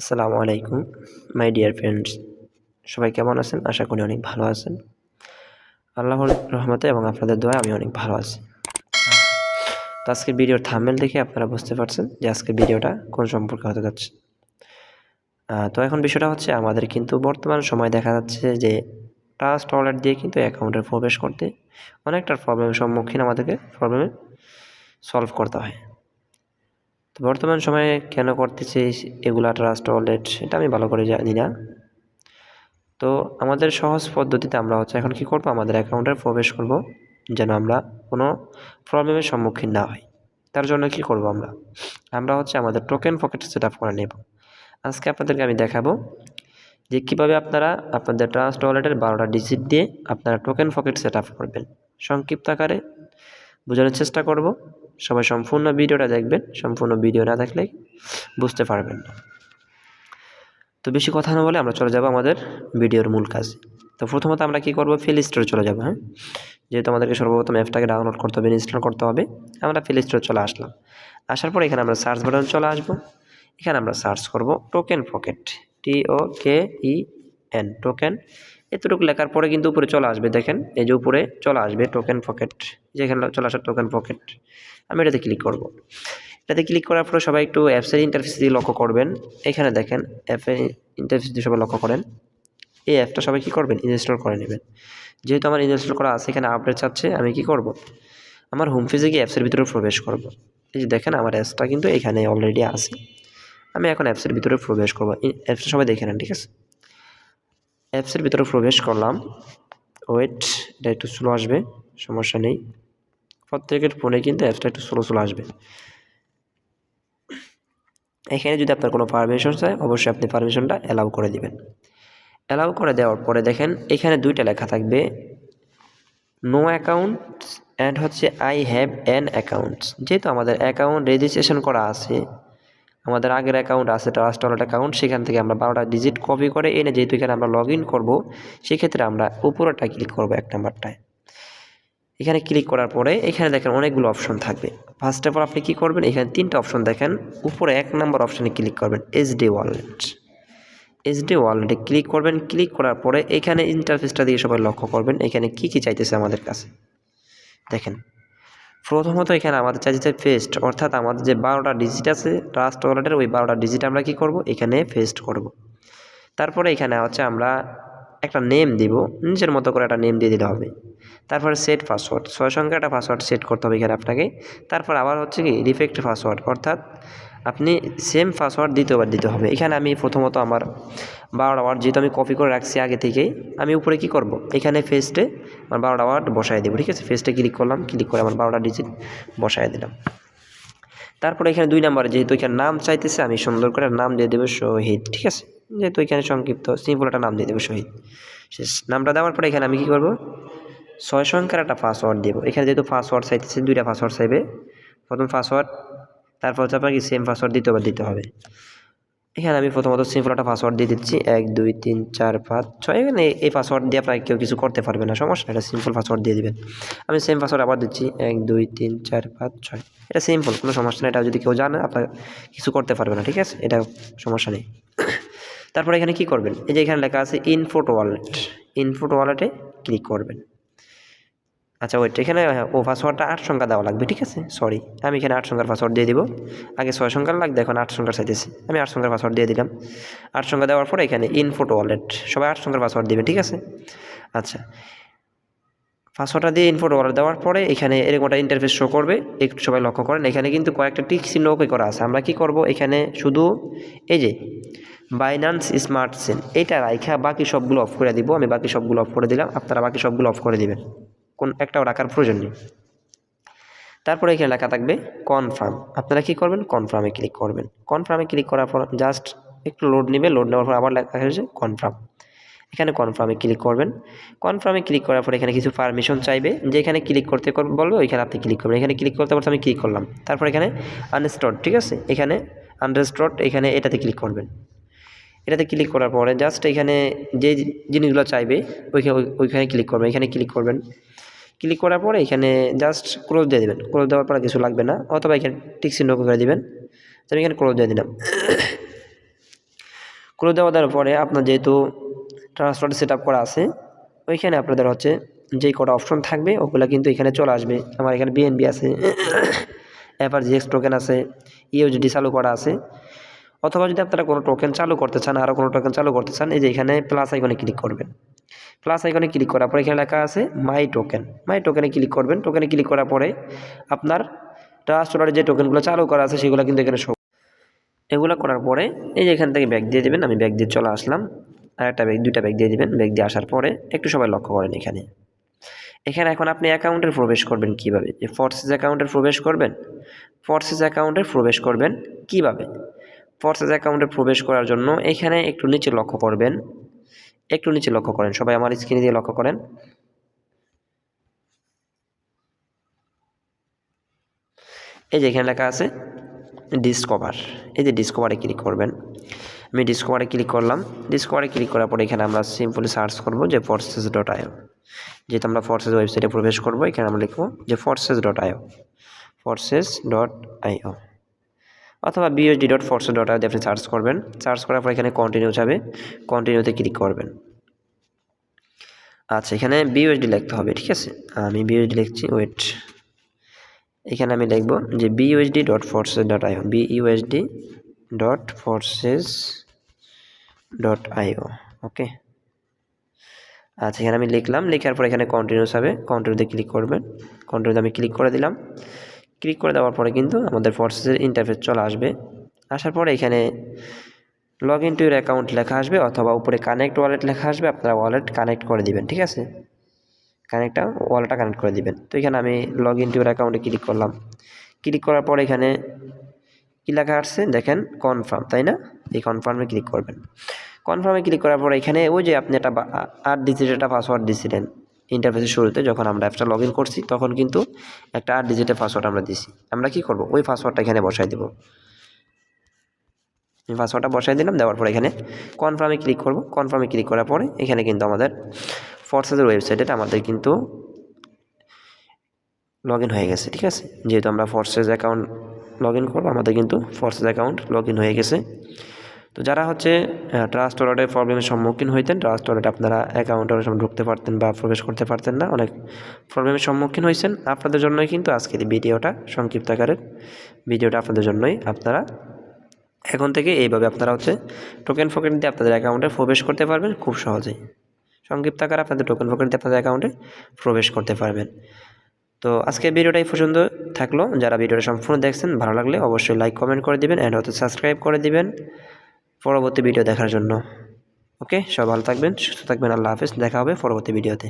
আসসালামু আলাইকুম my dear friends, সবাই কেমন আছেন? আশা করি অনেক ভালো আছেন। আল্লাহর রহমতে এবং আপনাদের দোয়ায় আমি অনেক ভালো আছি। তো আজকের ভিডিওর থাম্বনেল দেখে আপনারা বুঝতে পারছেন যে আজকের ভিডিওটা কোন সম্পর্কে হতে যাচ্ছে। তো এখন বিষয়টা হচ্ছে, আমাদের কিন্তু বর্তমান সময় দেখা যাচ্ছে যে ট্রাস্ট ওয়ালেট দিয়ে কিন্তু অ্যাকাউন্টে প্রবেশ করতে অনেকটা প্রবলেমের সম্মুখীন আমাদেরকে সলভ করতে হয়। তো বর্তমান সময়ে কেন করতেছে এগুলা ট্রাস্ট ওয়ালেট, এটা আমি ভালো করে জানি না। তো আমাদের সহজ পদ্ধতিতে আমরা এখন কি করব, আমাদের অ্যাকাউন্টে প্রবেশ করব যেন আমরা কোনো প্রবলেমের সম্মুখীন না হই। তার জন্য কি করব, আমরা আমাদের টোকেন পকেট সেট আপ করে নেব। আজকে আপনাদেরকে আমি দেখাবো যে কীভাবে আপনারা আপনাদের ট্রাস্ট ওয়ালেটের 12টা ডিজিট দিয়ে আপনারা টোকেন পকেট সেট আপ করবেন। সংক্ষিপ্ত আকারে বোঝানোর চেষ্টা করব, সবাই সম্পূর্ণ ভিডিওটা দেখবেন। সম্পূর্ণ ভিডিও না দেখলে বুঝতে পারবেন না। তো বেশি কথা না বলে আমরা চলে যাব আমাদের ভিডিওর মূল কাজ। তো প্রথমত আমরা কি করব, প্লে স্টোরে চলে যাব। যেহেতু আমাদেরকে সর্বপ্রথম অ্যাপটাকে ডাউনলোড করতে হবে, ইনস্টল করতে হবে। আমরা প্লে স্টোরে চলে আসলাম। আসার পর এখানে আমরা সার্চ বাটন চলে আসব। এখানে আমরা সার্চ করব টোকেন পকেট, TOKEN টোকেন। এতটুকু লেখার পরে কিন্তু উপরে চলে আসবে, দেখেন এই যে উপরে চলে আসবে টোকেন পকেট, যেখানে চলে আসে টোকেন পকেট। আমি এটাতে ক্লিক করব। এটাতে ক্লিক করার পরে সবাই একটু অ্যাপসের ইন্টারফেস দিয়ে লক্ষ্য করবেন। এখানে দেখেন অ্যাপের ইন্টারফেস দিয়ে সবাই লক্ষ্য করেন। এই অ্যাপটা সবাই কী করবেন, ইনস্টল করে নেবেন। যেহেতু আমার ইনস্টল করা আছে, এখানে আপডেট চাচ্ছে, আমি কি করব, আমার হোম পেজে গিয়ে অ্যাপসের ভিতরে প্রবেশ করব। এই যে দেখেন আমার অ্যাপসটা কিন্তু এখানে অলরেডি আছে। আমি এখন অ্যাপসের ভিতরে প্রবেশ করব। অ্যাপসটা সবাই দেখে নেন, ঠিক আছে। অ্যাপসের ভিতরে প্রবেশ করলাম। ওয়েট, এটা একটু স্লো আসবে, সমস্যা নেই। প্রত্যেকের ফোনে কিন্তু অ্যাপসটা একটু স্লো আসবে। এখানে যদি আপনার কোনো পারমিশন চায়, অবশ্যই আপনি পারমিশনটা অ্যালাউ করে দিবেন। অ্যালাউ করে দেওয়ার পরে দেখেন এখানে দুইটা লেখা থাকবে, no accounts and I have an accounts. যেহেতু আমাদের অ্যাকাউন্ট রেজিস্ট্রেশন করা আছে, আমাদের আগের অ্যাকাউন্ট আছে ট্রাস্ট ওয়ালেট অ্যাকাউন্ট, সেখান থেকে আমরা 12টা ডিজিট কপি করে এনে যেহেতু এখানে আমরা লগ ইন করবো, সেক্ষেত্রে আমরা উপরেরটা ক্লিক করবো, 1 নাম্বারটায়। এখানে ক্লিক করার পরে এখানে দেখেন অনেকগুলো অপশন থাকবে। ফার্স্ট অফ অল আপনি কী করবেন, এখানে 3টা অপশন দেখেন। উপরে 1 নম্বর অপশানে ক্লিক করবেন, এইচডি ওয়ালেট। এইচডি ওয়ালেটে ক্লিক করবেন। ক্লিক করার পরে এখানে ইন্টারফেসটা দিয়ে সবাই লক্ষ্য করবেন এখানে কি কি চাইতেছে আমাদের কাছে। দেখেন প্রথমত এখানে আমাদের চাইতেছে পেস্ট, অর্থাৎ আমাদের যে 12টা ডিজিট আছে ট্রাস্ট ওয়ালেটের, ওই 12টা ডিজিট আমরা কি করব, এখানে পেস্ট করব। তারপরে এখানে আমরা একটা নেম দিব, নিজের মতো করে একটা নেম দিয়ে দিতে হবে। তারপরে সেট পাসওয়ার্ড, 6 সংখ্যার একটা পাসওয়ার্ড সেট করতে হবে এখানে আপনাকে। তারপর আবার কি রিফেক্ট পাসওয়ার্ড, অর্থাৎ আপনি সেম পাসওয়ার্ড দ্বিতীয়বার দিতে হবে। এখানে আমি প্রথমত আমার 12টা ওয়ার্ড যেহেতু আমি কপি করে রাখছি আগে থেকেই, আমি উপরে কি করব, এখানে ফেস্টে আমার 12টা ওয়ার্ড বসায় দেবো, ঠিক আছে। ফেস্টে ক্লিক করলাম, ক্লিক করে আমার 12টা ডিজিট বসায় দিলাম। তারপরে এখানে 2 নম্বরে যেহেতু এখানে নাম চাইতেছে, আমি সুন্দর করে নাম দিয়ে দেবো শহীদ, ঠিক আছে। যেহেতু এখানে সংক্ষিপ্ত সিম্পল একটা নাম দিয়ে দেবো শহীদ। শেষ নামটা দেওয়ার পরে এখানে আমি কী করব, 6 সংখ্যার একটা পাসওয়ার্ড দেবো। এখানে যেহেতু পাসওয়ার্ড চাইতেছে, 2টা পাসওয়ার্ড চাইবে। প্রথম পাসওয়ার্ড, তারপর আপনাকে সেম পাসওয়ার্ড দ্বিতীয়বার দিতে হবে। এখানে আমি প্রথমত সিম্পল একটা পাসওয়ার্ড দিয়ে দিচ্ছি, 1 2 3 4 5 6। এখানে এই পাসওয়ার্ড দিয়ে আপনাকে কেউ কিছু করতে পারবে না, সমস্যা, এটা সিম্পল পাসওয়ার্ড দিয়ে দিবেন। আমি সেম পাসওয়ার্ড আবার দিচ্ছি, 1 2 3 4 5 6। এটা সিম্পল, কোনো সমস্যা নেই। এটা যদি কেউ জানে আপনার কিছু করতে পারবে না, ঠিক আছে, এটা সমস্যা নেই। তারপরে এখানে কি করবেন, এই যে এখানে লেখা আছে ইনফোট ওয়ালেট, ইনফোট ওয়ালেটে ক্লিক করবেন। আচ্ছা ওইটা এখানে পাসওয়ার্ডটা 8 সংখ্যা দেওয়া লাগবে, ঠিক আছে। সরি, আমি এখানে 8 সংখ্যার পাসওয়ার্ড দিয়ে দিব। আগে 6 সংখ্যার লাগবে, এখন 8 সংখ্যার চাইতেছি। আমি 8 সংখ্যার পাসওয়ার্ড দিয়ে দিলাম। 8 সংখ্যা দেওয়ার পরে এখানে ইনফোট ওয়ালেট, সবাই 8 সংখ্যার পাসওয়ার্ড দেবে, ঠিক আছে। আচ্ছা, পাসওয়ার্ডটা দিয়ে ইনফোট ওয়ালেট দেওয়ার পরে এখানে এরকম একটা ইন্টারফেস শো করবে, একটু সবাই লক্ষ্য করেন। এখানে কিন্তু কয়েকটা টিক চিহ্ন ওকে করা আছে। আমরা কি করব, এখানে শুধু এই যে বাইন্যান্স স্মার্ট চেইন এটা রাইখা বাকি সবগুলো অফ করে দিব। আমি বাকি সবগুলো অফ করে দিলাম, আপনারা বাকি সবগুলো অফ করে দিবেন, কোন একটাও রাখার প্রয়োজন নেই। তারপরে এখানে লেখা থাকবে কনফার্ম, আপনারা কি করবেন, কনফার্মে ক্লিক করবেন। কনফার্মে ক্লিক করার পর জাস্ট একটু লোড নেবে, লোড নেওয়ার পর আবার লেখা হয়েছে কনফার্ম। এখানে কনফার্মে ক্লিক করবেন। কনফার্মে ক্লিক করার পর এখানে কিছু পারমিশন চাইবে, যে এখানে ক্লিক করতে বলবে ওইখানে আপনি ক্লিক করবেন। এখানে ক্লিক করতে পারতে আমি ক্লিক করলাম। তারপর এখানে আনস্টোরড, ঠিক আছে, এখানে আনস্টোরড, এখানে এটাতে ক্লিক করবেন। এটাতে ক্লিক করার পরে জাস্ট এখানে যে জিনিসগুলো চাইবে ওইখানে ক্লিক করবেন। এখানে ক্লিক করবেন। ক্লিক করার পরে এখানে জাস্ট ক্লোজ দিয়ে দেবেন। ক্লোজ দেওয়ার পরে কিছু লাগবে না, অথবা এখানে টিক চিহ্ন করে দেবেন। আমি এখানে ক্লোজ দিয়ে দিলাম। ক্লোজ দেওয়ার পরে আপনার যেহেতু ট্রান্সফার সেট আপ করা আছে, ওইখানে আপনাদের হচ্ছে যেই কটা অপশন থাকবে ওগুলো কিন্তু এখানে চলে আসবে। আমার এখানে বিএনবি আছে, এফআরজিএক্স টোকেন আছে, ইউএসডি চালু করা আছে। অথবা যদি আপনারা কোনো টোকেন চালু করতে চান, আরও কোনো টোকেন চালু করতে চান, এই যে এখানে প্লাস আইকনে ক্লিক করবেন। প্লাস আইকনে ক্লিক করার পরে এখানে লেখা আছে মাই টোকেন। মাই টোকেনে ক্লিক করবেন। টোকেনে ক্লিক করার পরে আপনার ট্রাস্ট ওয়ালেটে যে টোকেনগুলো চালু করা আছে সেগুলো কিন্তু এখানে শো। এগুলো করার পরে এই যে এখান থেকে ব্যাক দিয়ে দেবেন। আমি ব্যাক দিয়ে চলে আসলাম। আর একটা ব্যাক, দুইটা ব্যাক দিয়ে দেবেন। ব্যাক দিয়ে আসার পরে একটু সবাই লক্ষ্য করেন এখানে এখন আপনি অ্যাকাউন্টে প্রবেশ করবেন কিভাবে? যে ফোর্সেস অ্যাকাউন্টে প্রবেশ করবেন। ফোর্সেস অ্যাকাউন্টে প্রবেশ করবেন কিভাবে? ফোর্সেস অ্যাকাউন্টে প্রবেশ করার জন্য এখানে একটু নিচে লক্ষ্য করবেন। একটু নিচে লক্ষ্য করেন, সবাই আমার স্ক্রিনে দিয়ে লক্ষ্য করেন। এই যে এখানে লেখা আছে ডিসকভার। এই যে ডিসকভারে ক্লিক করবেন। আমি ডিসকভারে ক্লিক করলাম। ডিসকভারে ক্লিক করার পরে এখানে আমরা সিম্পলি সার্চ করব যে forces.io। যেহেতু আমরা ফোর্সেস ওয়েবসাইটে প্রবেশ করব, এখানে আমরা লিখব যে forces.io, forces.io অথবা busd.forces.io দিয়ে আপনি সার্চ করবেন। সার্চ করার পর এখানে কন্টিনিউ যাবে, কন্টিনিউতে ক্লিক করবেন। আচ্ছা, এখানে বিউএসডি লিখতে হবে, ঠিক আছে। আমি বিউএসডি লিখছি, ওয়েট। এখানে আমি লিখব যে busd.forces.io, busd.forces.io। ওকে, আচ্ছা, এখানে আমি লিখলাম। লেখার পর এখানে কন্টিনিউস হবে, কন্টিনিউতে ক্লিক করবেন। কন্টিনিউতে আমি ক্লিক করে দিলাম। ক্লিক করে দেওয়ার পরে কিন্তু আমাদের ফোর্সেসের ইন্টারফেস চলে আসবে। আসার পরে এখানে log in to your account লেখা আসবে অথবা উপরে কানেক্ট ওয়ালেট লেখা আসবে। আপনারা ওয়ালেট কানেক্ট করে দিবেন, ঠিক আছে। ওয়ালেটটা কানেক্ট করে দিবেন। তো এখানে আমি লগ ইন টু ইউর অ্যাকাউন্টে ক্লিক করলাম। ক্লিক করার পর এখানে কী লেখা আসছে দেখেন, কনফার্ম, তাই না? এই কনফার্মে ক্লিক করবেন। কনফার্মে ক্লিক করার পর এখানে ওই যে আপনি একটা 8 ডিজিটের একটা পাসওয়ার্ড দিয়েছিলেন ইন্টারফেসের শুরুতে, যখন আমরা অ্যাপটা লগ ইন করছি তখন কিন্তু একটা 8 ডিজিটের পাসওয়ার্ড আমরা দিছি। আমরা কি করব, ওই পাসওয়ার্ডটা এখানে বসাই দেব। আমি পাসওয়ার্ডটা বসাই দিলাম। দেওয়ার পর এখানে কনফার্মে ক্লিক করব। কনফার্মে ক্লিক করার পরে এখানে কিন্তু আমাদের ফোর্সেসের ওয়েবসাইটে আমাদের কিন্তু লগ ইন হয়ে গেছে, ঠিক আছে। যেহেতু আমরা ফোর্সেস অ্যাকাউন্ট লগ ইন করবো, আমাদের কিন্তু ফোর্সেস অ্যাকাউন্ট লগ ইন হয়ে গেছে। তো যারা হচ্ছে ট্রাস্ট ওয়ালেটের প্রবলেমের সম্মুখীন হইতেন, ট্রাস্ট ওয়ালেটে আপনারা অ্যাকাউন্টের সময় ঢুকতে পারতেন বা প্রবেশ করতে পারতেন না, অনেক প্রবলেমের সম্মুখীন হয়েছেন, আপনাদের জন্যই কিন্তু আজকের এই ভিডিওটা, সংক্ষিপ্ত আকারের ভিডিওটা আপনাদের জন্যই। আপনারা এখন থেকে এইভাবে আপনারা হচ্ছে টোকেন ফোকেন দিয়ে আপনাদের অ্যাকাউন্টে প্রবেশ করতে পারবেন খুব সহজেই। সংক্ষিপ্ত আকারে আপনাদের টোকেন ফোকেন দিয়ে আপনাদের অ্যাকাউন্টে প্রবেশ করতে পারবেন। তো আজকের ভিডিওটাই পছন্দ থাকলো। যারা ভিডিওটা সম্পূর্ণ দেখছেন, ভালো লাগলে অবশ্যই লাইক কমেন্ট করে দিবেন অ্যান্ড হয়তো সাবস্ক্রাইব করে দিবেন পরবর্তী ভিডিও দেখার জন্য। ওকে, সবাই ভালো থাকবেন, সুস্থ থাকবেন। আল্লাহ হাফেজ, দেখা হবে পরবর্তী ভিডিওতে।